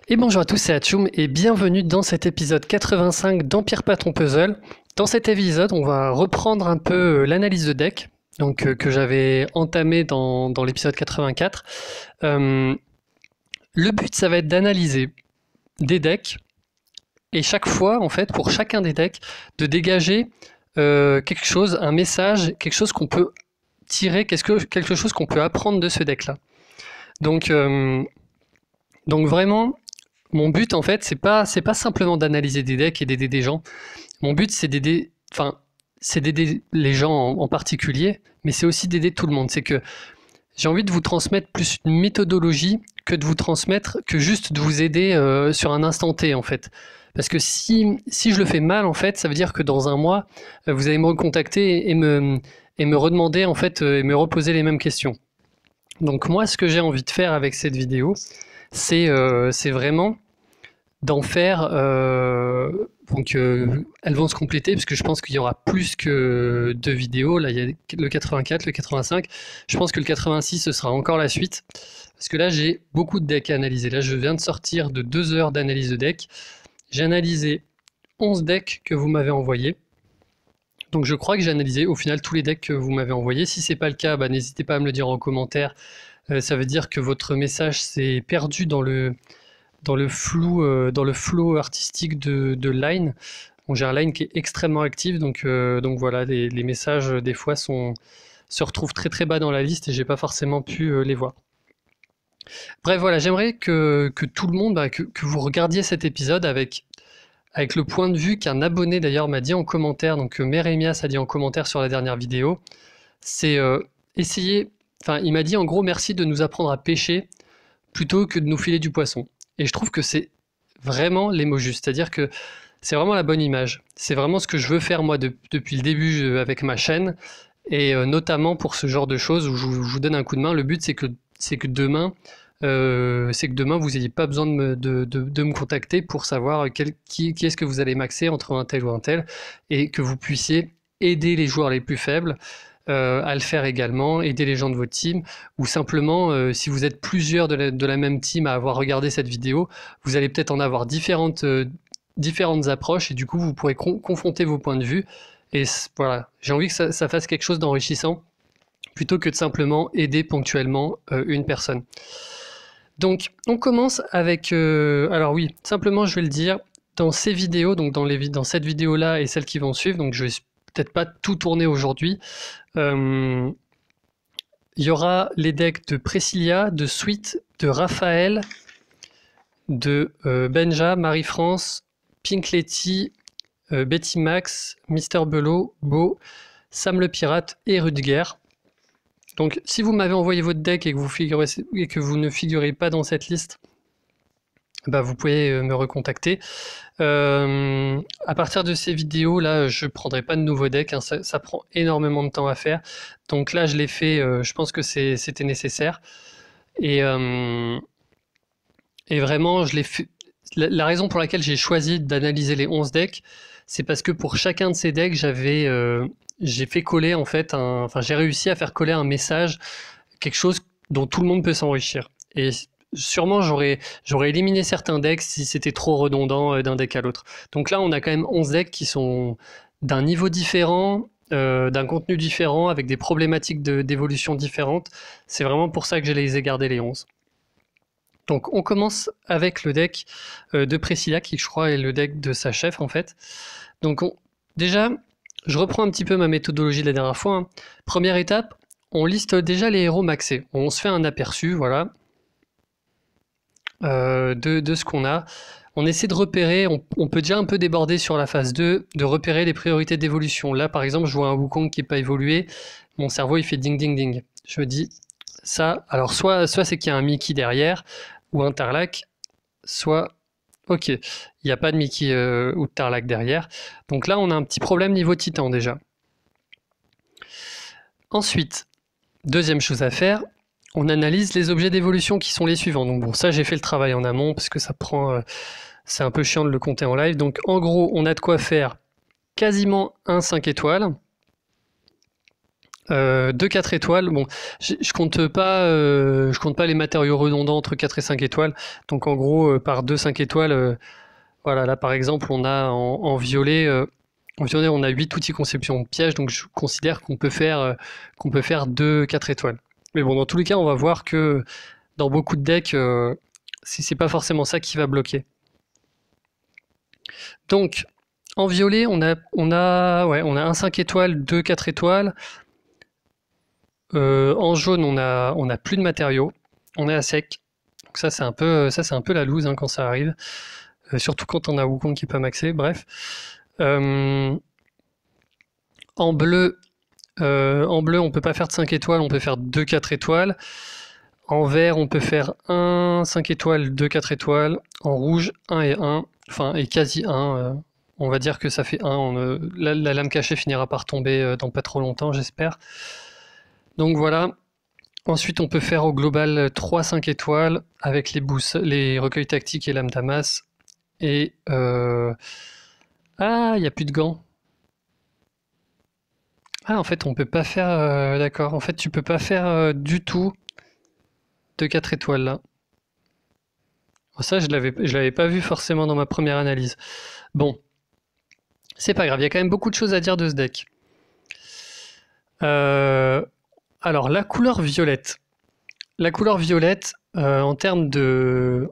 Et bonjour à tous, c'est Atchoum et bienvenue dans cet épisode 85 d'Empire Patron Puzzle. Dans cet épisode, on va reprendre un peu l'analyse de deck, que j'avais entamé dans l'épisode 84. Le but, ça va être d'analyser des decks et chaque fois, en fait, pour chacun des decks, de dégager quelque chose, un message, quelque chose qu'on peut tirer, quelque chose qu'on peut apprendre de ce deck-là. Donc vraiment, mon but en fait, c'est pas simplement d'analyser des decks et d'aider des gens. Mon but c'est d'aider les gens en particulier, mais c'est aussi d'aider tout le monde. C'est que j'ai envie de vous transmettre plus une méthodologie que de vous transmettre, que juste de vous aider sur un instant T en fait. Parce que si je le fais mal en fait, ça veut dire que dans un mois, vous allez me recontacter et me redemander en fait et me reposer les mêmes questions. Donc moi, ce que j'ai envie de faire avec cette vidéo, c'est vraiment d'en faire. Elles vont se compléter parce que je pense qu'il y aura plus que deux vidéos. Là, il y a le 84, le 85. Je pense que le 86, ce sera encore la suite. Parce que là, j'ai beaucoup de decks à analyser. Là, je viens de sortir de 2 heures d'analyse de deck. J'ai analysé 11 decks que vous m'avez envoyés. Donc je crois que j'ai analysé au final tous les decks que vous m'avez envoyés. Si c'est pas le cas, n'hésitez pas à me le dire en commentaire. Ça veut dire que votre message s'est perdu dans le flow artistique de Line. Donc j'ai un Line qui est extrêmement actif, donc voilà, les messages des fois se retrouvent très très bas dans la liste et j'ai pas forcément pu les voir. Bref, voilà, j'aimerais que tout le monde, que vous regardiez cet épisode avec le point de vue qu'un abonné d'ailleurs m'a dit en commentaire, donc Meremias a dit en commentaire sur la dernière vidéo, c'est essayer, enfin il m'a dit en gros merci de nous apprendre à pêcher plutôt que de nous filer du poisson. Et je trouve que c'est vraiment les mots justes, c'est-à-dire que c'est vraiment la bonne image. C'est vraiment ce que je veux faire moi depuis le début avec ma chaîne, et notamment pour ce genre de choses où je vous donne un coup de main. Le but c'est que demain, vous n'ayez pas besoin de me contacter pour savoir qui est-ce que vous allez maxer entre un tel ou un tel, et que vous puissiez aider les joueurs les plus faibles à le faire également, aider les gens de votre team, ou simplement, si vous êtes plusieurs de la même team à avoir regardé cette vidéo, vous allez peut-être en avoir différentes approches, et du coup vous pourrez confronter vos points de vue, et voilà, j'ai envie que ça fasse quelque chose d'enrichissant, plutôt que de simplement aider ponctuellement une personne. Donc on commence avec, alors oui, simplement je vais le dire, dans ces vidéos, donc dans cette vidéo-là et celles qui vont suivre, donc je vais peut-être pas tout tourner aujourd'hui, il y aura les decks de Priscilla, de Sweet, de Raphaël, de Benja, Marie-France, Pink Letty, Betty Max, Mister Belot, Beau, Sam le Pirate et Rudger. Donc si vous m'avez envoyé votre deck et que vous ne figurez pas dans cette liste, vous pouvez me recontacter. À partir de ces vidéos là, je prendrai pas de nouveau deck, hein, ça prend énormément de temps à faire. Donc là, je l'ai fait, je pense que c'était nécessaire. Et vraiment, je l'ai fait. La raison pour laquelle j'ai choisi d'analyser les 11 decks, c'est parce que pour chacun de ces decks, j'ai fait coller en fait j'ai réussi à faire coller un message, quelque chose dont tout le monde peut s'enrichir. Et sûrement j'aurais éliminé certains decks si c'était trop redondant d'un deck à l'autre. Donc là, on a quand même 11 decks qui sont d'un niveau différent, d'un contenu différent, avec des problématiques d'évolution différentes. C'est vraiment pour ça que je les ai gardés les 11. Donc on commence avec le deck de Priscilla, qui je crois est le deck de sa chef en fait. Donc déjà, je reprends un petit peu ma méthodologie de la dernière fois, hein. Première étape, on liste déjà les héros maxés. On se fait un aperçu, voilà, de ce qu'on a. On essaie de repérer, on peut déjà un peu déborder sur la phase 2, de repérer les priorités d'évolution. Là, par exemple, je vois un Wukong qui n'est pas évolué, mon cerveau il fait ding ding ding. Je me dis, ça, alors soit c'est qu'il y a un Mickey derrière, ou un Tarlac, soit, ok, il n'y a pas de Mickey ou de Tarlac derrière. Donc là, on a un petit problème niveau Titan déjà. Ensuite, deuxième chose à faire, on analyse les objets d'évolution qui sont les suivants. Donc bon, ça j'ai fait le travail en amont parce que ça prend, c'est un peu chiant de le compter en live. Donc en gros, on a de quoi faire quasiment un 5 étoiles. 2 4 étoiles, bon, je compte pas les matériaux redondants entre 4 et 5 étoiles. Donc en gros, par 2 5 étoiles, voilà, là par exemple, on a en violet, on a 8 outils conception de pièges, donc je considère qu'on peut faire 2 4 étoiles. Mais bon, dans tous les cas, on va voir que dans beaucoup de decks, c'est pas forcément ça qui va bloquer. Donc, en violet, on a un 5 étoiles, 2 4 étoiles. En jaune, on a plus de matériaux, on est à sec. Donc ça c'est un peu la loose hein, quand ça arrive. Surtout quand on a Wukong qui est pas maxé, bref. Euh, en bleu, on peut pas faire de 5 étoiles, on peut faire 2 4 étoiles. En vert, on peut faire 1 5 étoiles, 2 4 étoiles. En rouge, 1 et 1, enfin et quasi 1. On va dire que ça fait 1. La lame cachée finira par tomber dans pas trop longtemps, j'espère. Donc voilà. Ensuite, on peut faire au global 3-5 étoiles avec les recueils tactiques et lames damas. Et ah, il n'y a plus de gants. Ah, en fait, on peut pas faire. D'accord. En fait, tu peux pas faire du tout de 4 étoiles là. Ça, je l'avais pas vu forcément dans ma première analyse. Bon, c'est pas grave. Il y a quand même beaucoup de choses à dire de ce deck. Alors, la couleur violette. La couleur violette, en termes de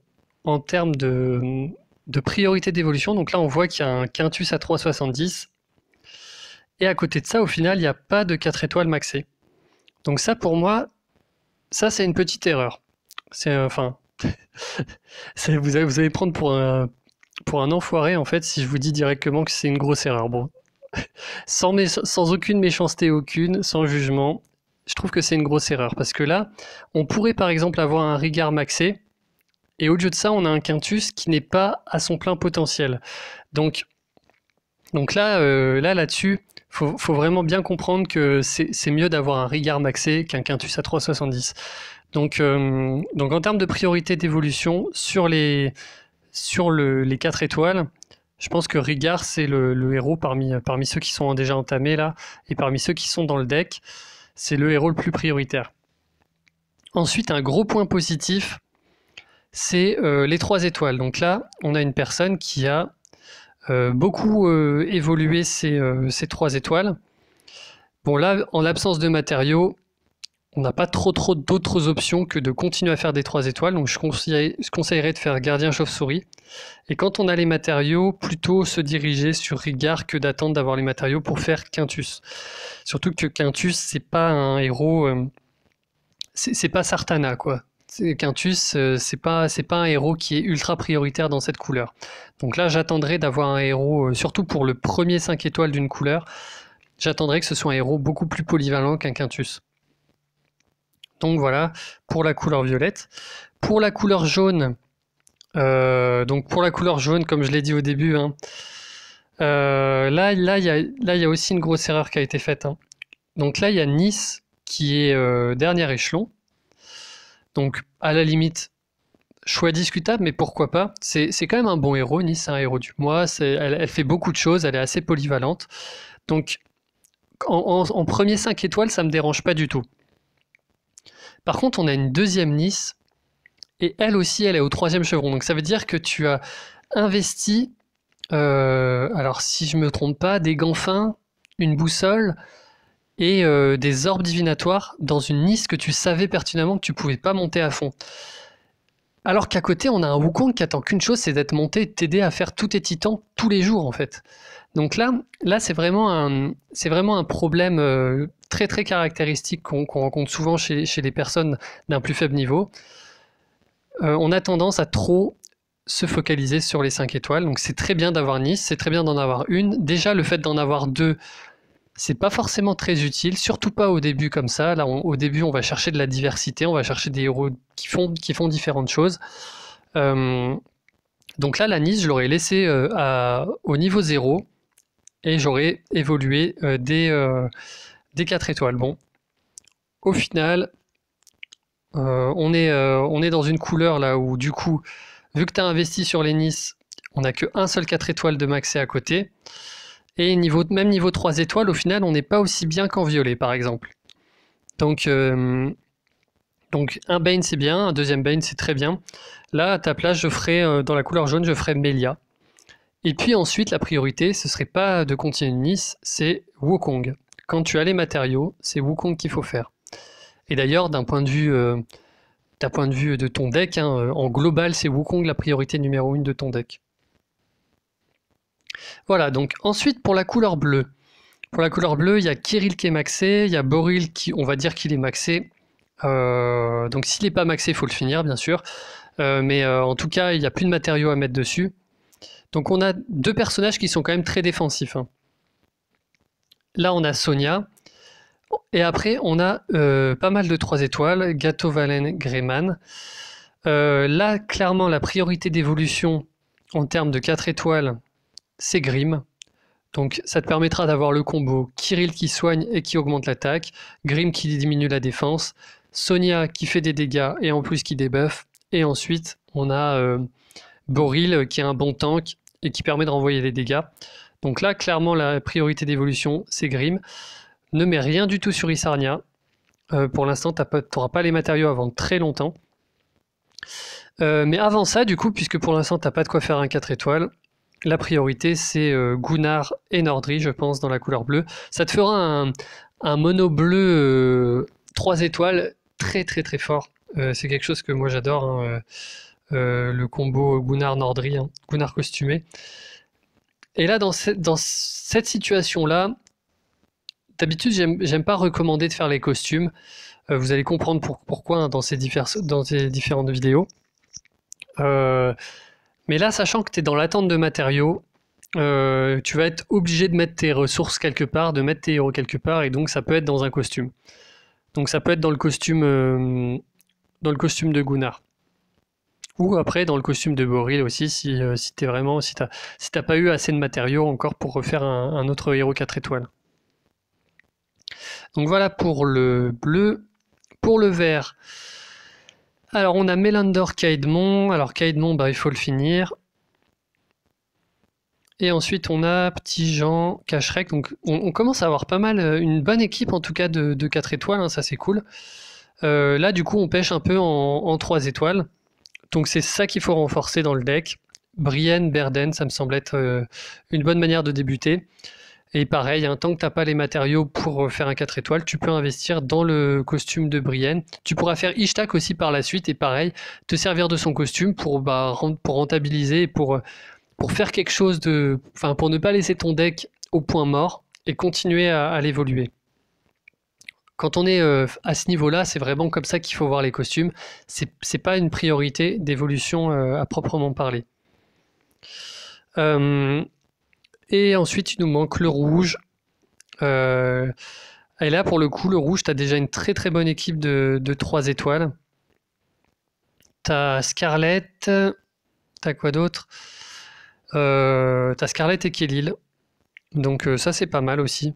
priorité d'évolution, donc là on voit qu'il y a un Quintus à 3,70 et à côté de ça, au final, il n'y a pas de 4 étoiles maxées. Donc ça, pour moi, ça c'est une petite erreur. C'est enfin, vous allez prendre pour un enfoiré en fait si je vous dis directement que c'est une grosse erreur. Bon, sans aucune méchanceté aucune, sans jugement, je trouve que c'est une grosse erreur parce que là, on pourrait par exemple avoir un Rigard maxé et au lieu de ça, on a un Quintus qui n'est pas à son plein potentiel. Donc là, là-dessus, faut vraiment bien comprendre que c'est mieux d'avoir un Rigard maxé qu'un Quintus à 3,70. Donc en termes de priorité d'évolution, les 4 étoiles, je pense que Rigard, c'est le héros parmi ceux qui sont déjà entamés là, et parmi ceux qui sont dans le deck, c'est le héros le plus prioritaire. Ensuite, un gros point positif, c'est les 3 étoiles. Donc là, on a une personne qui a beaucoup évolué ces 3 étoiles. Bon là, en l'absence de matériaux, on n'a pas trop d'autres options que de continuer à faire des 3 étoiles. Donc je conseillerais de faire gardien chauve-souris. Et quand on a les matériaux, plutôt se diriger sur Rigard que d'attendre d'avoir les matériaux pour faire Quintus. Surtout que Quintus, c'est pas un héros... c'est pas Sartana, quoi. Quintus, c'est pas un héros qui est ultra prioritaire dans cette couleur. Donc là, j'attendrai d'avoir un héros, surtout pour le premier 5 étoiles d'une couleur, j'attendrai que ce soit un héros beaucoup plus polyvalent qu'un Quintus. Donc voilà, pour la couleur violette. Pour la couleur jaune, comme je l'ai dit au début, hein, là, il y a aussi une grosse erreur qui a été faite. Hein. Donc là, il y a Nice qui est dernier échelon. Donc, à la limite, choix discutable, mais pourquoi pas. C'est quand même un bon héros, Nice, c'est un héros du mois. Elle fait beaucoup de choses, elle est assez polyvalente. Donc, en premier 5 étoiles, ça me dérange pas du tout. Par contre, on a une deuxième Nice, et elle aussi, elle est au 3e chevron. Donc, ça veut dire que tu as investi, alors si je me trompe pas, des gants fins, une boussole et des orbes divinatoires dans une Nice que tu savais pertinemment que tu pouvais pas monter à fond. Alors qu'à côté, on a un Wukong qui attend qu'une chose, c'est d'être monté et de t'aider à faire tous tes titans tous les jours en fait. Donc là c'est vraiment un problème très très caractéristique qu'on rencontre souvent chez les personnes d'un plus faible niveau. On a tendance à trop se focaliser sur les 5 étoiles. Donc c'est très bien d'avoir Nice, c'est très bien d'en avoir une. Déjà, le fait d'en avoir 2, c'est pas forcément très utile, surtout pas au début comme ça. Là, au début, on va chercher de la diversité, on va chercher des héros qui font différentes choses. Donc là, la Nice, je l'aurais laissé au niveau 0 et j'aurais évolué des 4 étoiles. Bon, au final, on est dans une couleur là où du coup, vu que tu as investi sur les Nice, on n'a qu'un seul 4 étoiles de maxé à côté. Et même niveau 3 étoiles, au final, on n'est pas aussi bien qu'en violet, par exemple. Donc, donc un Bane c'est bien, un deuxième Bane c'est très bien. Là, à ta place, je ferai dans la couleur jaune, je ferai Melia. Et puis ensuite, la priorité, ce serait pas de continuer Nice, c'est Wukong. Quand tu as les matériaux, c'est Wukong qu'il faut faire. Et d'ailleurs, d'un point de vue de ton deck, hein, en global, c'est Wukong la priorité numéro 1 de ton deck. Voilà, donc ensuite pour la couleur bleue. Pour la couleur bleue, il y a Kirill qui est maxé, il y a Boril qui, on va dire qu'il est maxé. Donc s'il n'est pas maxé, il faut le finir, bien sûr. Mais en tout cas, il n'y a plus de matériaux à mettre dessus. Donc on a deux personnages qui sont quand même très défensifs, hein. Là, on a Sonia. Et après, on a pas mal de 3 étoiles. Gato, Valen, Greyman. Là, clairement, la priorité d'évolution en termes de 4 étoiles, c'est Grim. Donc ça te permettra d'avoir le combo Kirill qui soigne et qui augmente l'attaque, Grim qui diminue la défense, Sonia qui fait des dégâts et en plus qui débuffe. Et ensuite, on a Boril qui est un bon tank et qui permet de renvoyer les dégâts. Donc là, clairement, la priorité d'évolution, c'est Grim. Ne mets rien du tout sur Isarnia. Pour l'instant, tu n'auras pas les matériaux avant très longtemps. Mais avant ça, du coup, puisque pour l'instant, tu n'as pas de quoi faire un 4 étoiles, la priorité, c'est Gunnar et Nordri, je pense, dans la couleur bleue. Ça te fera un mono bleu 3 étoiles très très très fort. C'est quelque chose que moi j'adore, hein, le combo Gunnar-Nordri, hein, Gunnar costumé. Et là, dans cette situation-là, d'habitude, j'aime pas recommander de faire les costumes. Vous allez comprendre pourquoi, hein, dans ces différentes vidéos. Mais là, sachant que tu es dans l'attente de matériaux, tu vas être obligé de mettre tes ressources quelque part, de mettre tes héros quelque part, et donc ça peut être dans un costume. Donc ça peut être dans le costume de Gunnar. Ou après dans le costume de Boril aussi, si t'as pas eu assez de matériaux encore pour refaire un autre héros 4 étoiles. Donc voilà pour le bleu. Pour le vert, alors on a Mélandor Caedmon. Alors Caedmon, bah, il faut le finir. Et ensuite on a Petit Jean, Cacherec. Donc on commence à avoir pas mal, une bonne équipe en tout cas de 4 étoiles, hein, ça c'est cool. Là du coup on pêche un peu en 3 étoiles. Donc c'est ça qu'il faut renforcer dans le deck. Brienne, Berden, ça me semble être une bonne manière de débuter. Et pareil, hein, tant que tu n'as pas les matériaux pour faire un 4 étoiles, tu peux investir dans le costume de Brienne. Tu pourras faire Ishtak aussi par la suite, et pareil, te servir de son costume pour rentabiliser, pour faire quelque chose de... Enfin, pour ne pas laisser ton deck au point mort, et continuer à l'évoluer. Quand on est à ce niveau-là, c'est vraiment comme ça qu'il faut voir les costumes. C'est pas une priorité d'évolution à proprement parler. Et ensuite, il nous manque le rouge. Et là, pour le coup, le rouge, tu as déjà une très très bonne équipe de 3 étoiles. Tu as Scarlet. Tu as quoi d'autre? Tu as Scarlet et Kelil. Donc ça, c'est pas mal aussi.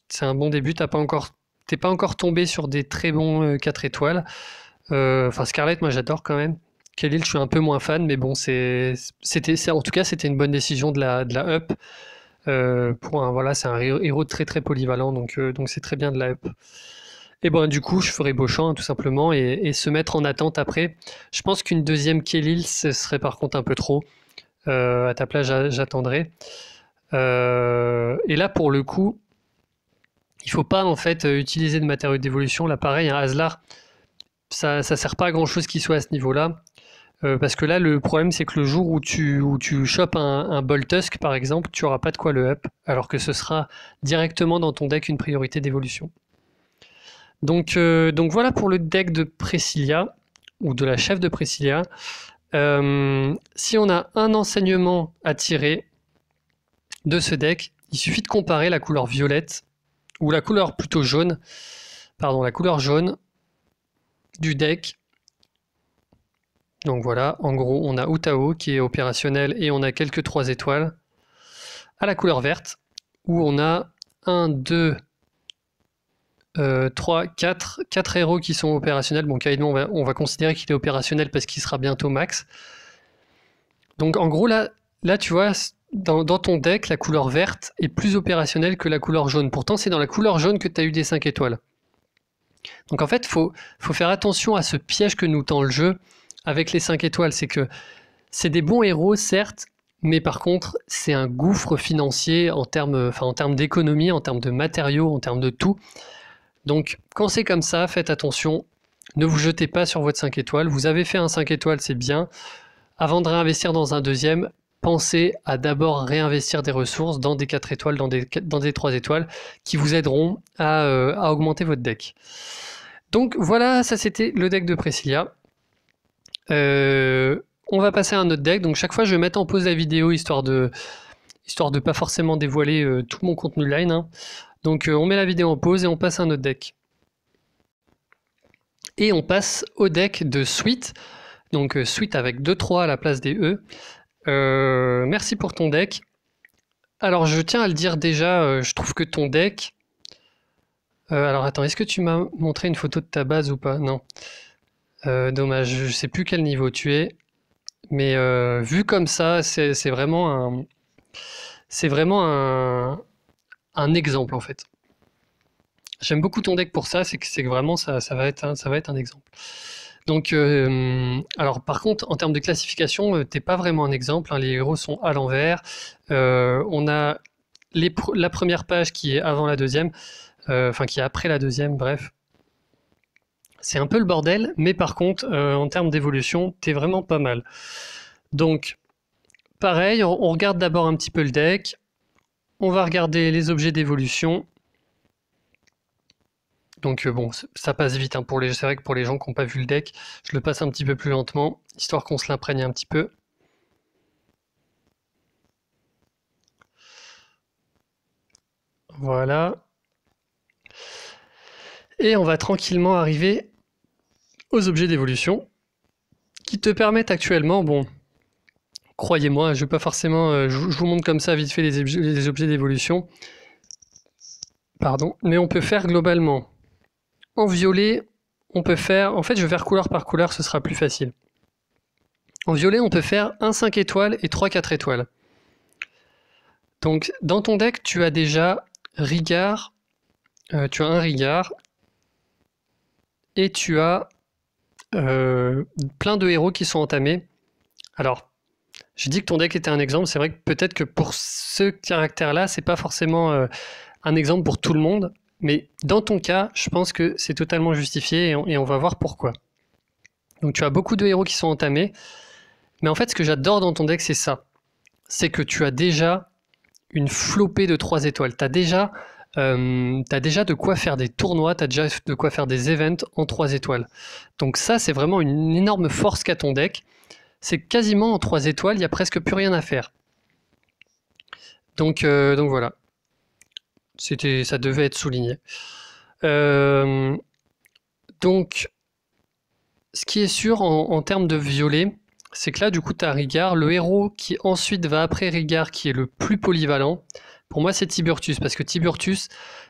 C'est un bon début. T'es pas encore tombé sur des très bons 4 étoiles. Enfin, Scarlet, moi j'adore quand même. Kelil, je suis un peu moins fan, mais bon, en tout cas, c'était une bonne décision de la up. Voilà, c'est un héros très très polyvalent, donc c'est très bien de la up. Et bon, du coup, je ferai Beauchamp, hein, tout simplement, et se mettre en attente après. Je pense qu'une deuxième Kelil, ce serait par contre un peu trop. À ta place, j'attendrai. Et là, pour le coup, il faut pas en fait utiliser de matériaux d'évolution. Là, pareil, un Aslar, ça sert pas à grand chose qui soit à ce niveau-là. Parce que là, le problème, c'est que le jour où tu chopes un Boltusk, par exemple, tu n'auras pas de quoi le up, alors que ce sera directement dans ton deck une priorité d'évolution. Donc voilà pour le deck de Presilia, ou de la chef de Presilia. Si on a un enseignement à tirer de ce deck, il suffit de comparer la couleur violette, ou la couleur plutôt jaune, la couleur jaune du deck. Donc voilà, en gros, on a Utao qui est opérationnel et on a quelques 3 étoiles. À la couleur verte, où on a 1, 2, 3, 4 héros qui sont opérationnels. Bon, Caedmon, on va considérer qu'il est opérationnel parce qu'il sera bientôt max. Donc en gros, là tu vois, dans ton deck, la couleur verte est plus opérationnelle que la couleur jaune. Pourtant, c'est dans la couleur jaune que tu as eu des 5 étoiles. Donc en fait, faut faire attention à ce piège que nous tend le jeu avec les 5 étoiles. C'est que c'est des bons héros, certes, mais par contre, c'est un gouffre financier en termes d'économie, en termes de matériaux, en termes de tout. Donc quand c'est comme ça, faites attention. Ne vous jetez pas sur votre 5 étoiles. Vous avez fait un 5 étoiles, c'est bien. Avant de réinvestir dans un deuxième, pensez à d'abord réinvestir des ressources dans des 4 étoiles, dans des 3 étoiles, qui vous aideront à augmenter votre deck. Donc voilà, ça c'était le deck de Presilia. On va passer à un autre deck. Donc chaque fois, je vais mettre en pause la vidéo histoire de pas forcément dévoiler tout mon contenu line. Hein. Donc on met la vidéo en pause et on passe à un autre deck. Et on passe au deck de Sweet. Donc Sweet avec 2-3 à la place des E. Merci pour ton deck. Alors je tiens à le dire déjà, je trouve que ton deck... alors attends, est-ce que tu m'as montré une photo de ta base ou pas? Non. Dommage, je sais plus quel niveau tu es. Mais vu comme ça, c'est vraiment un exemple en fait. J'aime beaucoup ton deck pour ça, c'est que vraiment ça va être un exemple. Donc, alors par contre, en termes de classification, t'es pas vraiment un exemple. Hein, les héros sont à l'envers. On a la première page qui est avant la deuxième, enfin qui est après la deuxième, bref. C'est un peu le bordel, mais par contre, en termes d'évolution, t'es vraiment pas mal. Donc, pareil, on regarde d'abord un petit peu le deck. On va regarder les objets d'évolution. Donc bon, ça passe vite. Hein, c'est vrai que pour les gens qui n'ont pas vu le deck, je le passe un petit peu plus lentement, histoire qu'on se l'imprègne un petit peu. Voilà. Et on va tranquillement arriver aux objets d'évolution qui te permettent actuellement, bon, croyez-moi, je vais pas forcément, je vous montre comme ça vite fait les objets d'évolution. Pardon, mais on peut faire globalement. En violet, on peut faire, en fait je vais faire couleur par couleur, ce sera plus facile. En violet, on peut faire un 5 étoiles et 3 4 étoiles. Donc dans ton deck, tu as déjà Rigard, tu as un Rigard, et tu as plein de héros qui sont entamés. Alors, j'ai dit que ton deck était un exemple, c'est vrai que peut-être que pour ce caractère-là, c'est pas forcément un exemple pour tout le monde, mais dans ton cas, je pense que c'est totalement justifié et on va voir pourquoi. Donc tu as beaucoup de héros qui sont entamés, mais en fait ce que j'adore dans ton deck c'est ça, c'est que tu as déjà une flopée de 3 étoiles, t'as déjà de quoi faire des tournois, t'as déjà de quoi faire des events en 3 étoiles. Donc ça c'est vraiment une énorme force qu'a ton deck, c'est quasiment en 3 étoiles, il n'y a presque plus rien à faire. Donc voilà. Ça devait être souligné. Donc, ce qui est sûr en termes de violet, c'est que là, du coup, tu as Rigard. Le héros qui ensuite va après Rigard, qui est le plus polyvalent, pour moi, c'est Tiburtus, parce que Tiburtus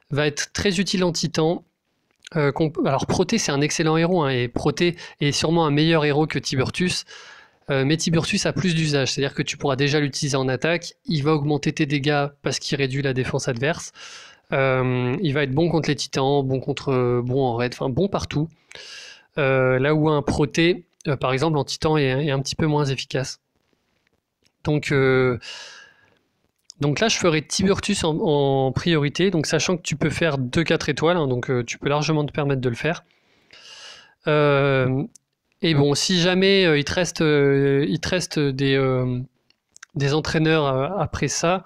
va être très utile en titan. Alors, Proté, c'est un excellent héros, hein, et Proté est sûrement un meilleur héros que Tiburtus. Mais Tiburtus a plus d'usage, c'est-à-dire que tu pourras déjà l'utiliser en attaque, il va augmenter tes dégâts parce qu'il réduit la défense adverse, il va être bon contre les titans, bon en raid, enfin bon partout. Là où un Proté, par exemple en titan, est un petit peu moins efficace. Donc là je ferai Tiburtus en priorité, donc sachant que tu peux faire 2-4 étoiles, hein, donc tu peux largement te permettre de le faire. Et bon, si jamais il te reste des entraîneurs après ça,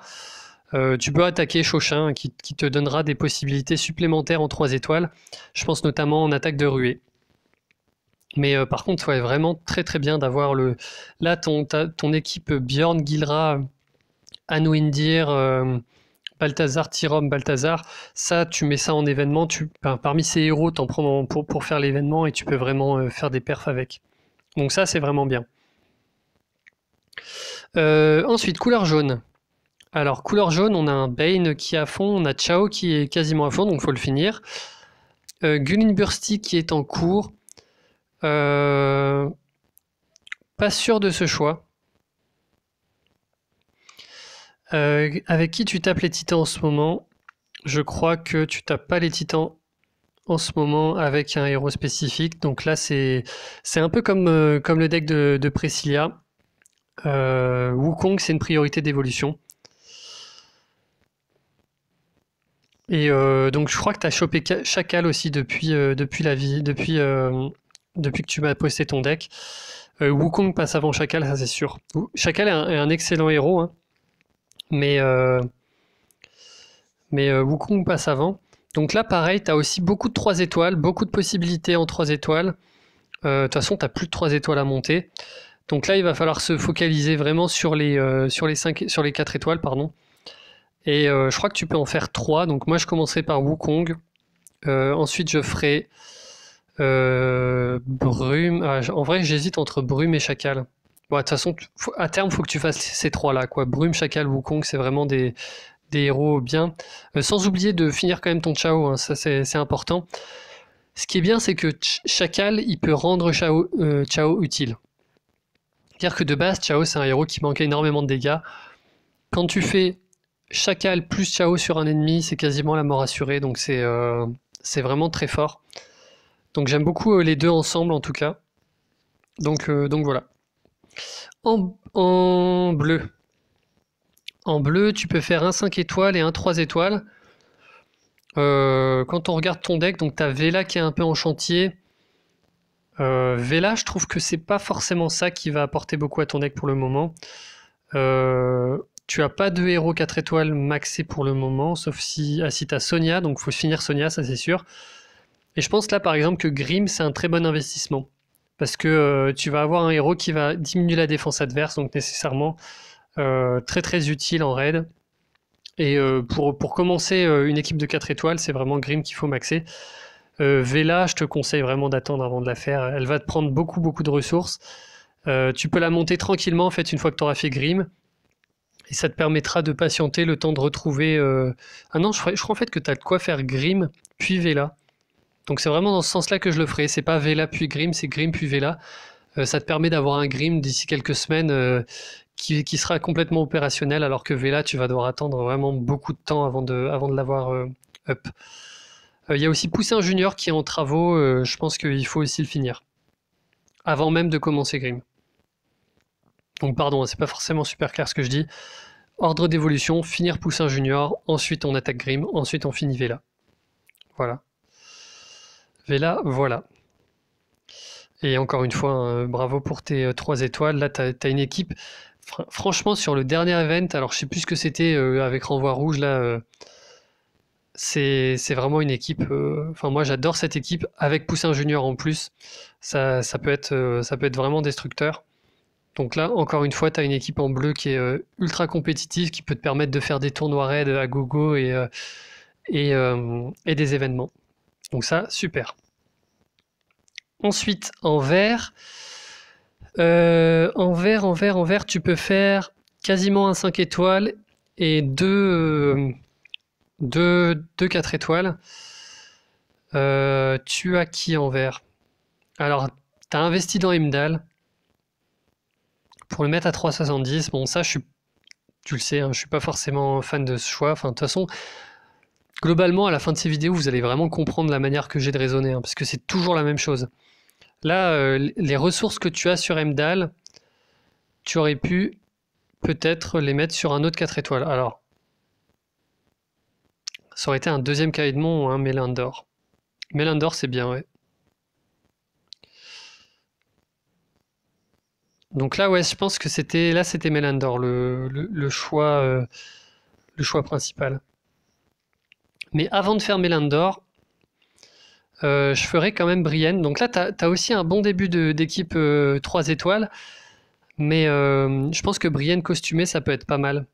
tu peux attaquer Chauchin qui te donnera des possibilités supplémentaires en 3 étoiles. Je pense notamment en attaque de ruée. Mais par contre, ouais, vraiment très très bien d'avoir là ton équipe Bjorn, Gilra, Anouindir, Balthazar, Tyrom, Balthazar, ça tu mets ça en événement, parmi ces héros t'en prends pour faire l'événement et tu peux vraiment faire des perfs avec. Donc ça c'est vraiment bien. Ensuite, couleur jaune. Alors couleur jaune, on a un Bane qui est à fond, on a Chao qui est quasiment à fond, donc faut le finir. Gulin Bursty qui est en cours. Pas sûr de ce choix. Avec qui tu tapes les titans en ce moment? Je crois que tu tapes pas les titans en ce moment avec un héros spécifique. Donc là, c'est un peu comme le deck de Priscilla. Wukong, c'est une priorité d'évolution. Et donc je crois que tu as chopé Chacal aussi depuis que tu m'as posté ton deck. Wukong passe avant Chacal, ça c'est sûr. Chacal est un excellent héros, hein, mais, euh, mais Wukong passe avant. Donc là, pareil, tu as aussi beaucoup de 3 étoiles, beaucoup de possibilités en 3 étoiles. De toute façon, tu n'as plus de 3 étoiles à monter. Donc là, il va falloir se focaliser vraiment sur sur les 4 étoiles, pardon. Et je crois que tu peux en faire 3. Donc moi, je commencerai par Wukong. Ensuite, je ferai Brume. En vrai, j'hésite entre Brume et Chacal. Bon, de toute façon, à terme, il faut que tu fasses ces 3-là, quoi. Brume, Chacal, Wukong, c'est vraiment des héros bien. Sans oublier de finir quand même ton Chao, hein, ça c'est important. Ce qui est bien, c'est que Chacal, il peut rendre Chao utile. C'est-à-dire que de base, Chao, c'est un héros qui manque énormément de dégâts. Quand tu fais Chacal plus Chao sur un ennemi, c'est quasiment la mort assurée, donc c'est vraiment très fort. Donc j'aime beaucoup les deux ensemble en tout cas. Donc voilà. En bleu. En bleu, tu peux faire un 5 étoiles et un 3 étoiles. Quand on regarde ton deck, donc tu as Vela qui est un peu en chantier. Vela, je trouve que c'est pas forcément ça qui va apporter beaucoup à ton deck pour le moment. Tu as pas de héros 4 étoiles maxé pour le moment, sauf si tu as Sonia, donc il faut finir Sonia, ça c'est sûr. Et je pense là par exemple que Grim c'est un très bon investissement. Parce que tu vas avoir un héros qui va diminuer la défense adverse, donc nécessairement très très utile en raid. Et pour commencer une équipe de 4 étoiles, c'est vraiment Grim qu'il faut maxer. Vela, je te conseille vraiment d'attendre avant de la faire. Elle va te prendre beaucoup beaucoup de ressources. Tu peux la monter tranquillement en fait une fois que tu auras fait Grim. Et ça te permettra de patienter le temps de retrouver... Ah non, je crois en fait que tu as de quoi faire Grim puis Vela. Donc c'est vraiment dans ce sens-là que je le ferai. C'est pas Vela puis Grim, c'est Grim puis Vela. Ça te permet d'avoir un Grim d'ici quelques semaines qui sera complètement opérationnel, alors que Vela, tu vas devoir attendre vraiment beaucoup de temps avant de l'avoir up. Il y a aussi Poussin Junior qui est en travaux. Je pense qu'il faut aussi le finir. Avant même de commencer Grim. Donc pardon, c'est pas forcément super clair ce que je dis. Ordre d'évolution, finir Poussin Junior, ensuite on attaque Grim, ensuite on finit Vela. Voilà. Vela, voilà. Et encore une fois, bravo pour tes 3 étoiles. Là, tu as une équipe. Franchement, sur le dernier event, alors je sais plus ce que c'était avec Renvoi Rouge, là, c'est vraiment une équipe. Enfin, moi, j'adore cette équipe avec Poussin Junior en plus. Ça peut être vraiment destructeur. Donc là, encore une fois, tu as une équipe en bleu qui est ultra compétitive, qui peut te permettre de faire des tournois raids à gogo et des événements. Donc ça, super. Ensuite, en vert, tu peux faire quasiment un 5 étoiles et deux 4 étoiles. Tu as qui en vert? Alors, tu as investi dans Heimdall pour le mettre à 3,70. Bon, ça, tu le sais, hein, je suis pas forcément fan de ce choix. Enfin, de toute façon, globalement, à la fin de ces vidéos, vous allez vraiment comprendre la manière que j'ai de raisonner, hein, parce que c'est toujours la même chose. Là, les ressources que tu as sur Heimdall, tu aurais pu peut-être les mettre sur un autre 4 étoiles. Alors, ça aurait été un deuxième Caïdmon ou un Mélindor. Mélindor, c'est bien, ouais. Donc là, ouais, je pense que c'était Mélindor, le choix principal. Mais avant de faire Mélindor, je ferai quand même Brienne. Donc là, tu as aussi un bon début d'équipe 3 étoiles. Mais je pense que Brienne costumée, ça peut être pas mal.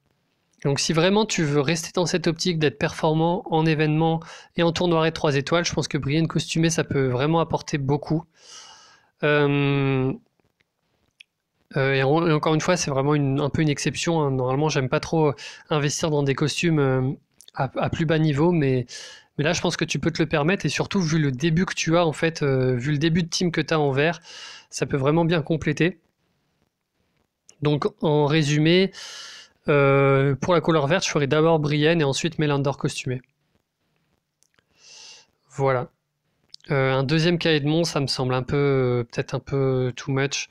Donc si vraiment tu veux rester dans cette optique d'être performant en événement et en tournoi 3 étoiles, je pense que Brienne costumée, ça peut vraiment apporter beaucoup. Et encore une fois, c'est vraiment un peu une exception, hein. Normalement, j'aime pas trop investir dans des costumes à plus bas niveau, mais là, je pense que tu peux te le permettre. Et surtout, vu le début que tu as, en fait, vu le début de team que tu as en vert, ça peut vraiment bien compléter. Donc, en résumé, pour la couleur verte, je ferai d'abord Brienne et ensuite Mélindor costumé. Voilà. Un deuxième Caïdmon, ça me semble un peu, peut-être un peu too much.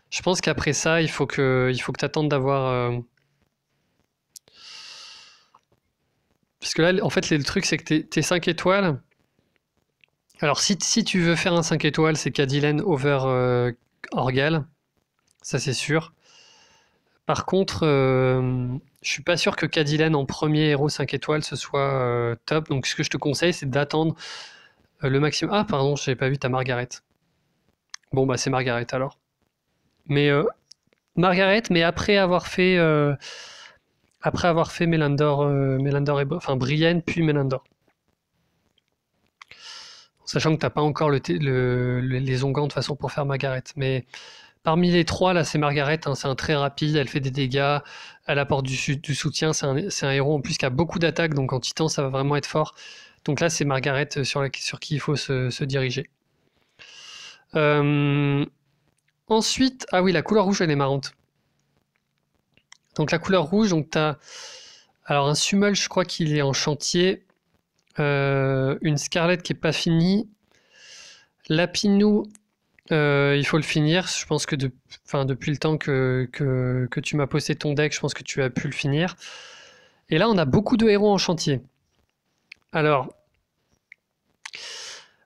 Je pense qu'après ça, il faut que tu attendes d'avoir. Parce que là, en fait, le truc, c'est que tes 5 étoiles. Alors, si tu veux faire un 5 étoiles, c'est Cadillac over Orgal. Ça, c'est sûr. Par contre, je suis pas sûr que Cadillac en premier héros 5 étoiles ce soit top. Donc, ce que je te conseille, c'est d'attendre le maximum. Ah, pardon, je n'avais pas vu ta Margaret. Bon, bah, c'est Margaret alors. Mais Margaret, mais après avoir fait Mélandor, enfin Brienne puis Mélandor. Sachant que t'as pas encore les onguents de façon pour faire Margaret. Mais parmi les trois, là, c'est Margaret, hein, c'est un très rapide, elle fait des dégâts, elle apporte du soutien, c'est un héros en plus qui a beaucoup d'attaques, donc en titan, ça va vraiment être fort. Donc là, c'est Margaret sur qui il faut se diriger. Ensuite, ah oui, la couleur rouge, elle est marrante. Donc la couleur rouge, donc t'as alors un Summel, je crois qu'il est en chantier, une Scarlet qui est pas finie, Lapinou, il faut le finir. Je pense que depuis le temps que tu m'as posté ton deck, je pense que tu as pu le finir. Et là, on a beaucoup de héros en chantier. Alors,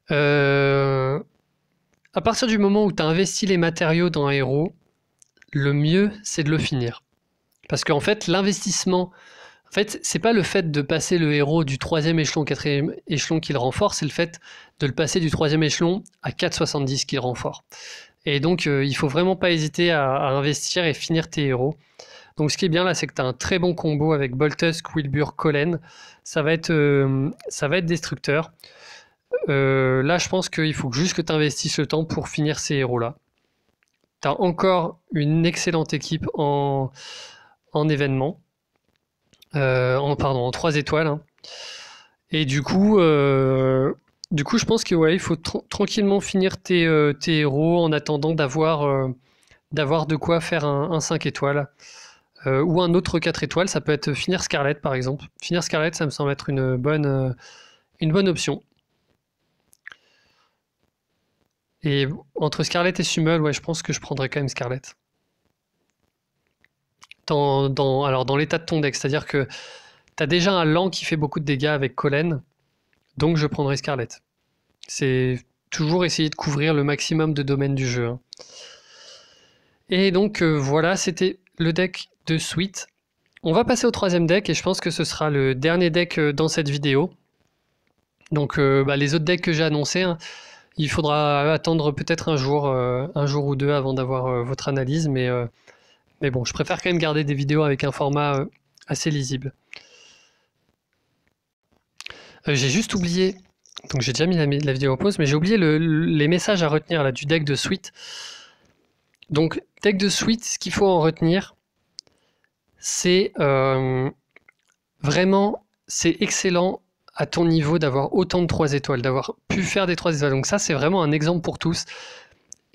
à partir du moment où tu as investi les matériaux dans un héros, le mieux, c'est de le finir. Parce qu'en fait, l'investissement, en fait, c'est pas le fait de passer le héros du 3e échelon au 4e échelon qui le renforce, c'est le fait de le passer du 3e échelon à 4,70 qui le renforce. Et donc, il faut vraiment pas hésiter à investir et finir tes héros. Donc, ce qui est bien là, c'est que tu as un très bon combo avec Boltusk, Wilbur, Collen. Ça va être destructeur. Là, je pense qu'il faut juste que tu investisses le temps pour finir ces héros-là. Tu as encore une excellente équipe en événement. En 3 étoiles. Hein. Et du coup, je pense que ouais, il faut tranquillement finir tes héros en attendant d'avoir de quoi faire un 5 étoiles. Ou un autre 4 étoiles, ça peut être finir Scarlet par exemple. Finir Scarlet, ça me semble être une bonne option. Et entre Scarlet et Summel, ouais, je pense que je prendrais quand même Scarlet. Alors dans l'état de ton deck, c'est-à-dire que tu as déjà un Lan qui fait beaucoup de dégâts avec Collen, donc je prendrai Scarlet. C'est toujours essayer de couvrir le maximum de domaines du jeu. Hein. Et donc voilà, c'était le deck de Sweet. On va passer au 3e deck et je pense que ce sera le dernier deck dans cette vidéo. Donc les autres decks que j'ai annoncés, hein, il faudra attendre peut-être un jour ou deux avant d'avoir votre analyse, mais bon, je préfère quand même garder des vidéos avec un format assez lisible. J'ai juste oublié, donc j'ai déjà mis la vidéo en pause, mais j'ai oublié les messages à retenir là, du deck de Sweet. Donc, deck de Sweet, ce qu'il faut en retenir, c'est vraiment, c'est excellent à ton niveau d'avoir autant de 3 étoiles, d'avoir pu faire des 3 étoiles. Donc ça, c'est vraiment un exemple pour tous.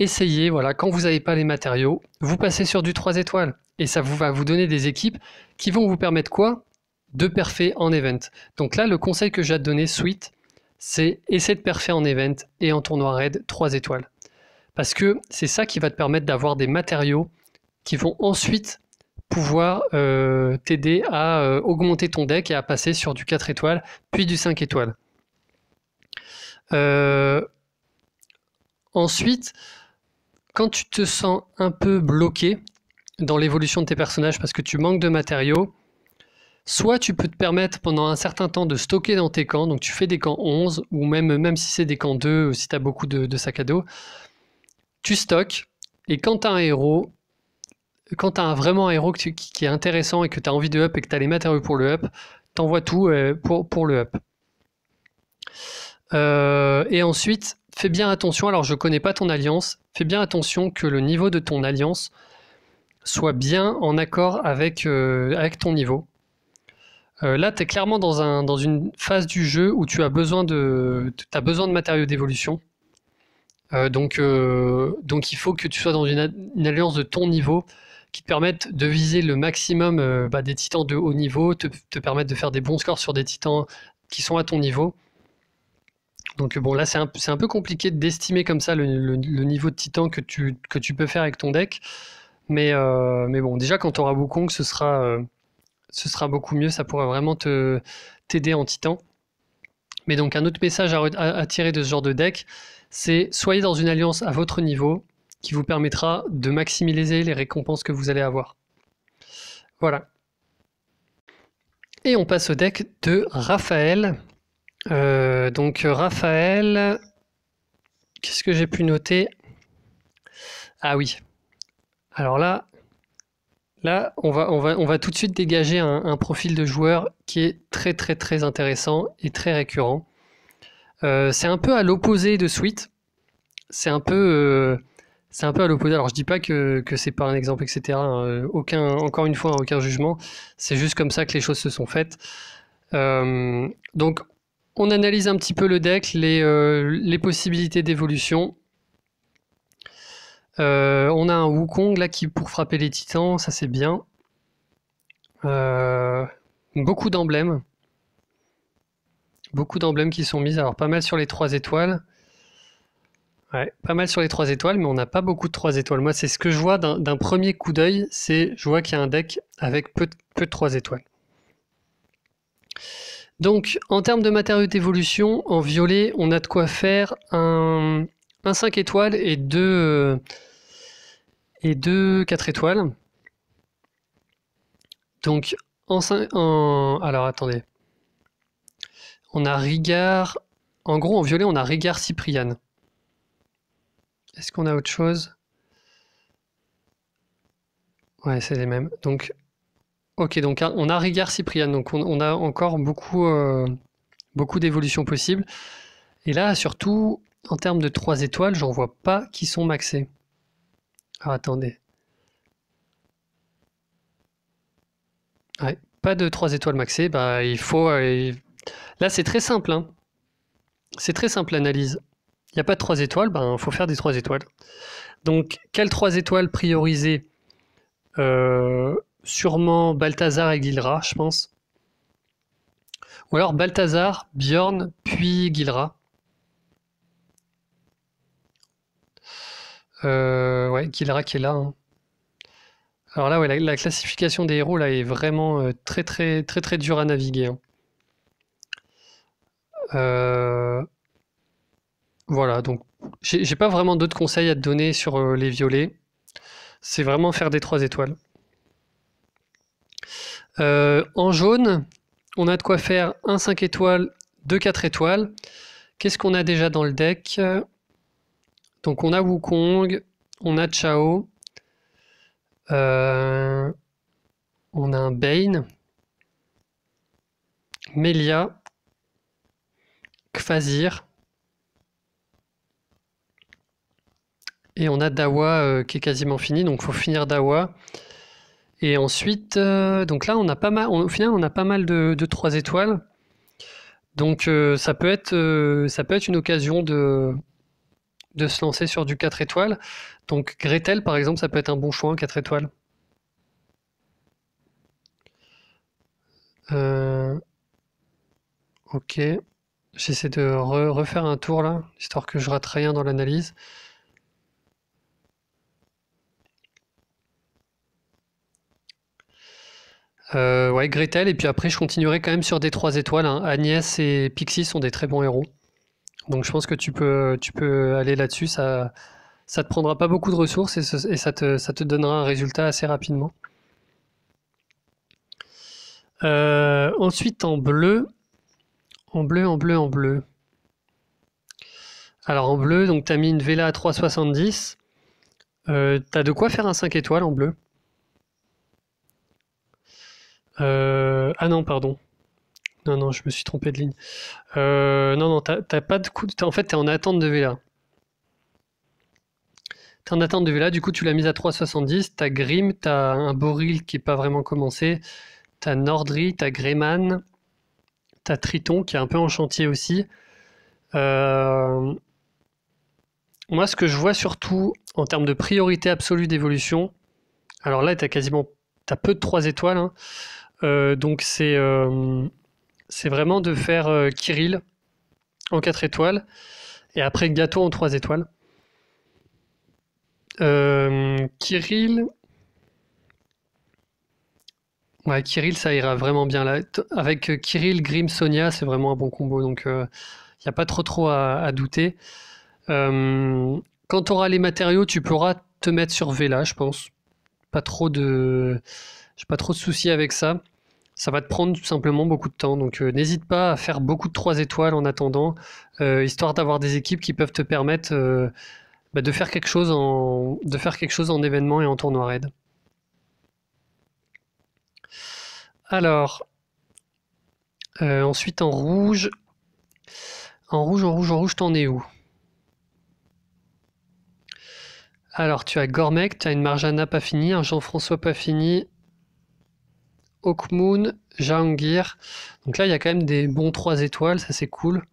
Essayez, voilà, quand vous n'avez pas les matériaux, vous passez sur du 3 étoiles. Et ça va vous donner des équipes qui vont vous permettre quoi? De perfer en event. Donc là, le conseil que j'ai à te donner, Sweet, c'est essayer de perfer en event et en tournoi raid 3 étoiles. Parce que c'est ça qui va te permettre d'avoir des matériaux qui vont ensuite pouvoir t'aider à augmenter ton deck et à passer sur du 4 étoiles, puis du 5 étoiles. Ensuite, quand tu te sens un peu bloqué dans l'évolution de tes personnages parce que tu manques de matériaux, soit tu peux te permettre pendant un certain temps de stocker dans tes camps, donc tu fais des camps 11, ou même si c'est des camps 2, si tu as beaucoup de sacs à dos, tu stockes, et quand tu as un héros, quand tu as vraiment un héros qui est intéressant et que tu as envie de up et que tu as les matériaux pour le up, t'envoies tout pour le up. Et ensuite, fais bien attention, alors je connais pas ton alliance, fais bien attention que le niveau de ton alliance soit bien en accord avec ton niveau. Là, tu es clairement dans une phase du jeu où tu as besoin de matériaux d'évolution. Donc il faut que tu sois dans une alliance de ton niveau qui te permette de viser le maximum des titans de haut niveau, te permettre de faire des bons scores sur des titans qui sont à ton niveau. Donc bon, là c'est un peu compliqué d'estimer comme ça le niveau de titan que tu peux faire avec ton deck. Mais bon, déjà quand tu auras Wukong, ce sera beaucoup mieux, ça pourra vraiment t'aider en titan. Mais donc un autre message à tirer de ce genre de deck, c'est soyez dans une alliance à votre niveau qui vous permettra de maximiser les récompenses que vous allez avoir. Voilà. Et on passe au deck de Raphaël. Donc Raphaël, qu'est-ce que j'ai pu noter? Ah oui. Alors là, on va tout de suite dégager un profil de joueur qui est très très très intéressant et très récurrent. C'est un peu à l'opposé de Sweet. C'est un peu à l'opposé. Alors je dis pas que c'est pas un exemple, etc. Encore une fois, aucun jugement. C'est juste comme ça que les choses se sont faites. Donc on analyse un petit peu le deck, les possibilités d'évolution. On a un Wukong là qui pour frapper les titans, ça c'est bien. Beaucoup d'emblèmes. Beaucoup d'emblèmes qui sont mis. Alors pas mal sur les 3 étoiles. Ouais, pas mal sur les 3 étoiles, mais on n'a pas beaucoup de 3 étoiles. Moi, c'est ce que je vois d'un premier coup d'œil, je vois qu'il y a un deck avec peu de 3 étoiles. Donc, en termes de matériaux d'évolution, en violet, on a de quoi faire un 5 étoiles et deux 4 étoiles. Donc, alors, attendez. On a Rigard. En gros, en violet, on a Rigard Cyprian. Est-ce qu'on a autre chose? Ouais, c'est les mêmes. Donc, ok, donc on a Rigard Cyprian, donc on a encore beaucoup d'évolutions possibles. Et là, surtout, en termes de 3 étoiles, j'en vois pas qui sont maxés. Alors attendez. Ouais, pas de 3 étoiles maxées, bah il faut. Là, c'est très simple, hein. C'est très simple l'analyse. Il n'y a pas de 3 étoiles, ben il faut faire des 3 étoiles. Donc, quelles 3 étoiles prioriser? Sûrement Balthazar et Gilra, je pense. Ou alors Balthazar, Bjorn, puis Gilra. Ouais, Gilra qui est là, hein. Alors là, ouais, la classification des héros là est vraiment très très très très dure à naviguer, hein. Voilà, donc j'ai pas vraiment d'autres conseils à te donner sur les violets. C'est vraiment faire des 3 étoiles. En jaune, on a de quoi faire un 5 étoiles, 2 4 étoiles. Qu'est-ce qu'on a déjà dans le deck? Donc on a Wukong, on a Chao, on a un Bane, Melia, Kvasir, et on a Dawa qui est quasiment fini, donc il faut finir Dawa. Et ensuite, donc là on a pas mal, au final on a pas mal de 3 étoiles. Donc ça peut être une occasion de se lancer sur du 4 étoiles. Donc Gretel par exemple, ça peut être un bon choix, 4 étoiles. Ok, j'essaie de refaire un tour là, histoire que je rate rien dans l'analyse. Ouais, Gretel, et puis après je continuerai quand même sur des 3 étoiles, hein. Agnès et Pixie sont des très bons héros. Donc je pense que tu peux aller là-dessus, ça te prendra pas beaucoup de ressources et ça te donnera un résultat assez rapidement. Ensuite en bleu. En bleu, en bleu, en bleu. Alors en bleu, donc t'as mis une Vela à 3,70. T'as de quoi faire un 5 étoiles en bleu. Ah non, pardon. Non, non, je me suis trompé de ligne. Non, non, t'as pas de coup. En fait, t'es en attente de Vela. T'es en attente de Vela, du coup, tu l'as mise à 3,70. T'as Grim, t'as un Boril qui est pas vraiment commencé. T'as Nordri, t'as Greyman. T'as Triton qui est un peu en chantier aussi. Moi, ce que je vois surtout en termes de priorité absolue d'évolution, alors là, t'as peu de 3 étoiles, hein. Donc c'est vraiment de faire Kirill en 4 étoiles. Et après Gato en 3 étoiles. Kirill. Ouais, Kirill, ça ira vraiment bien là. Avec Kirill, Grim, Sonia, c'est vraiment un bon combo. Donc, il n'y a pas trop à douter. Quand tu auras les matériaux, tu pourras te mettre sur Vela, je pense. J'ai pas trop de soucis avec ça. Ça va te prendre tout simplement beaucoup de temps. Donc, n'hésite pas à faire beaucoup de 3 étoiles en attendant, histoire d'avoir des équipes qui peuvent te permettre de faire quelque chose en événement et en tournoi raid. Alors, ensuite en rouge. En rouge, t'en es où? Alors, tu as Gormek, tu as une Marjana pas finie, un Jean-François pas fini, Hawkmoon, Jahangir. Donc là, il y a quand même des bons 3 étoiles, ça c'est cool.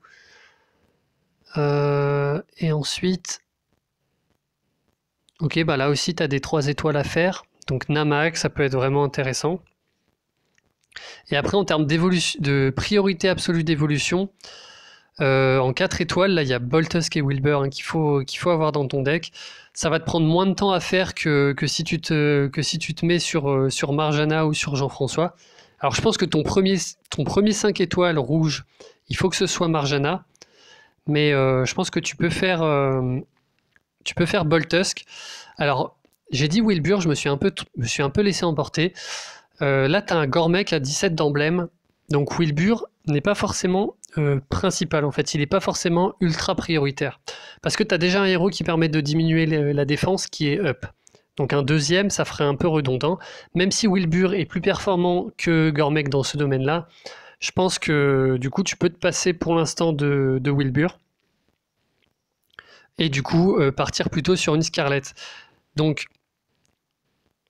Et ensuite... Ok, bah là aussi, tu as des 3 étoiles à faire. Donc Namak, ça peut être vraiment intéressant. Et après, en termes de priorité absolue d'évolution, en 4 étoiles, là, il y a Boltusk et Wilbur qu'il faut avoir dans ton deck. Ça va te prendre moins de temps à faire que si tu te mets sur Marjana ou sur Jean-François. Alors, je pense que ton premier 5 étoiles rouge, il faut que ce soit Marjana. Mais je pense que tu peux faire Boltusk. Alors, j'ai dit Wilbur, je me suis un peu laissé emporter. Là, tu as un Gormek à 17 d'emblème. Donc Wilbur n'est pas forcément principal en fait. Il n'est pas forcément ultra prioritaire. Parce que tu as déjà un héros qui permet de diminuer la défense qui est up. Donc un deuxième, ça ferait un peu redondant. Même si Wilbur est plus performant que Gormek dans ce domaine-là, je pense que du coup tu peux te passer pour l'instant de Wilbur. Et du coup partir plutôt sur une Scarlet. Donc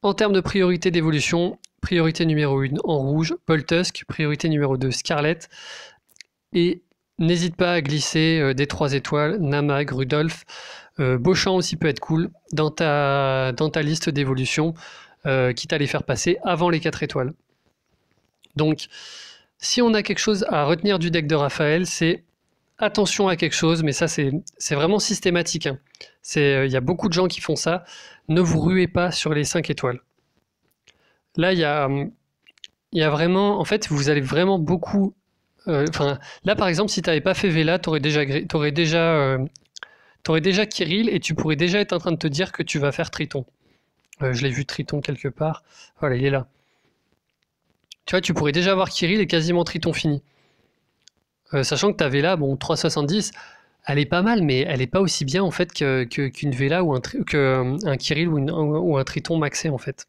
en termes de priorité d'évolution, priorité numéro 1 en rouge, Boltusk, priorité numéro 2 Scarlet. Et n'hésite pas à glisser des 3 étoiles, Namag, Rudolph. Beauchamp aussi peut être cool dans ta liste d'évolution, quitte à les faire passer avant les 4 étoiles. Donc, si on a quelque chose à retenir du deck de Raphaël, c'est attention à quelque chose, mais ça c'est vraiment systématique. Hein. Il y a beaucoup de gens qui font ça. Ne vous ruez pas sur les 5 étoiles. Là, il y a vraiment... En fait, vous allez vraiment beaucoup... là, par exemple, si tu n'avais pas fait Vela, tu aurais déjà Kirill et tu pourrais déjà être en train de te dire que tu vas faire Triton. Je l'ai vu Triton quelque part. Voilà, il est là. Tu vois, tu pourrais déjà avoir Kirill et quasiment Triton fini. Sachant que ta Vela, bon, 370, elle est pas mal, mais elle est pas aussi bien en fait qu'une Vela ou qu'un Kirill ou un Triton maxé en fait.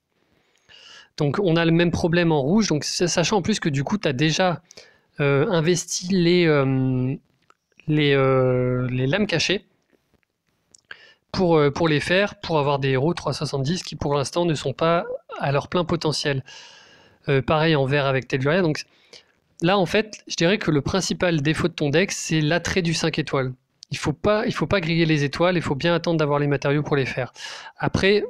Donc on a le même problème en rouge, donc sachant en plus que du coup tu as déjà investi les lames cachées pour les faire, pour avoir des héros 370 qui pour l'instant ne sont pas à leur plein potentiel. Pareil en vert avec Telluria, donc là en fait je dirais que le principal défaut de ton deck c'est l'attrait du 5 étoiles. Il faut pas griller les étoiles, il faut bien attendre d'avoir les matériaux pour les faire. Après,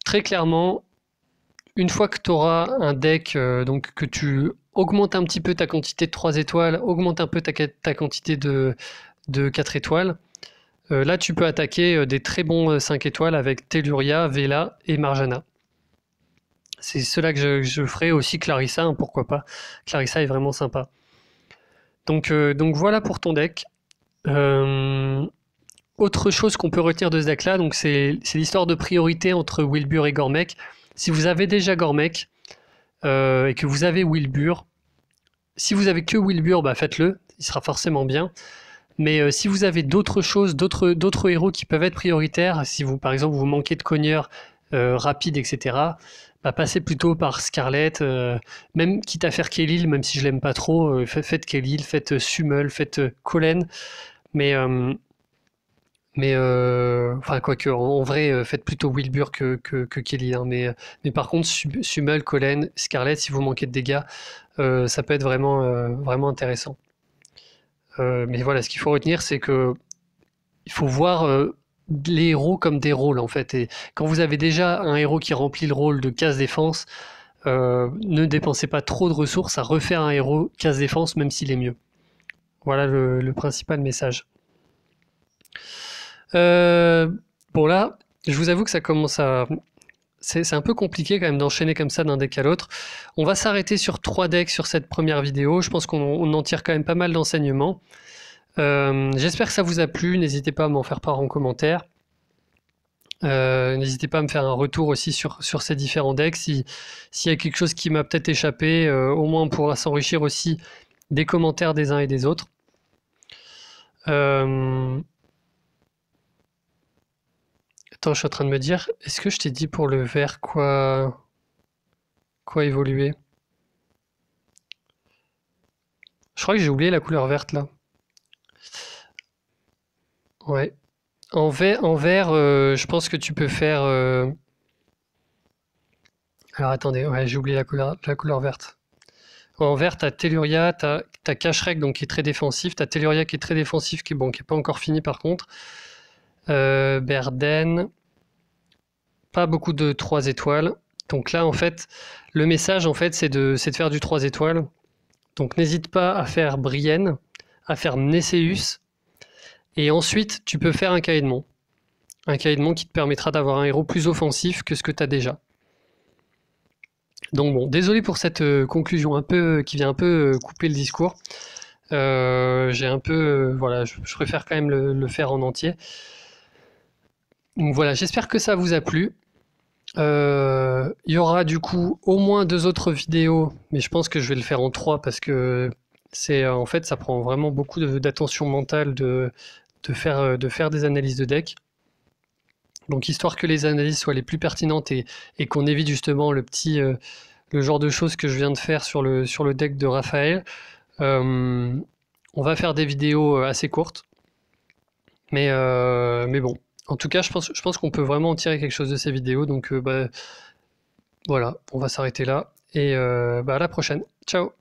très clairement, une fois que tu auras un deck, donc que tu augmentes un petit peu ta quantité de 3 étoiles, augmente un peu ta quantité de 4 étoiles, là tu peux attaquer des très bons 5 étoiles avec Telluria, Vela et Marjana. C'est cela que je ferai aussi Clarissa, hein, pourquoi pas. Clarissa est vraiment sympa. Donc voilà pour ton deck. Autre chose qu'on peut retenir de ce deck là, donc c'est l'histoire de priorité entre Wilbur et Gormek. Si vous avez déjà Gormek et que vous avez Wilbur, si vous avez que Wilbur, bah faites-le, il sera forcément bien. Mais si vous avez d'autres choses, d'autres héros qui peuvent être prioritaires, si vous par exemple vous manquez de cogneur rapide, etc., bah passez plutôt par Scarlet, même quitte à faire Kelil, même si je l'aime pas trop, faites Kelil, faites Summel, faites Kolen, mais enfin quoique en vrai faites plutôt Wilbur que Kelly, hein, mais par contre Summel, Kolen, Scarlet, si vous manquez de dégâts, ça peut être vraiment intéressant. Mais voilà, ce qu'il faut retenir c'est que il faut voir les héros comme des rôles en fait, et quand vous avez déjà un héros qui remplit le rôle de case défense, ne dépensez pas trop de ressources à refaire un héros case défense même s'il est mieux. Voilà le principal message. Bon là, je vous avoue que ça commence à... C'est un peu compliqué quand même d'enchaîner comme ça d'un deck à l'autre. On va s'arrêter sur 3 decks sur cette première vidéo. Je pense qu'on en tire quand même pas mal d'enseignements. J'espère que ça vous a plu. N'hésitez pas à m'en faire part en commentaire. N'hésitez pas à me faire un retour aussi sur ces différents decks. S'il y a quelque chose qui m'a peut-être échappé, au moins on pourra s'enrichir aussi des commentaires des uns et des autres. Attends, je suis en train de me dire, est-ce que je t'ai dit pour le vert quoi évoluer? Je crois que j'ai oublié la couleur verte là. Ouais. En vert, je pense que tu peux faire. Alors attendez, ouais, j'ai oublié la couleur verte. En vert, t'as Telluria, t'as Kashrek donc qui est très défensif, t'as Telluria qui est très défensif, qui est pas encore fini par contre. Berden, pas beaucoup de 3 étoiles. Donc là, en fait, le message, en fait, c'est de faire du 3 étoiles. Donc n'hésite pas à faire Brienne, à faire Nesseus, et ensuite tu peux faire un Caedmon. Un Caedmon qui te permettra d'avoir un héros plus offensif que ce que tu as déjà. Donc bon, désolé pour cette conclusion qui vient un peu couper le discours. J'ai un peu, voilà, je préfère quand même le faire en entier. Donc voilà, j'espère que ça vous a plu. Il y aura du coup au moins 2 autres vidéos, mais je pense que je vais le faire en 3 parce que en fait, ça prend vraiment beaucoup d'attention mentale de faire des analyses de deck. Donc histoire que les analyses soient les plus pertinentes et qu'on évite justement le genre de choses que je viens de faire sur le deck de Raphaël, on va faire des vidéos assez courtes. Mais bon, en tout cas, je pense qu'on peut vraiment en tirer quelque chose de ces vidéos. Donc voilà, on va s'arrêter là. Et à la prochaine. Ciao!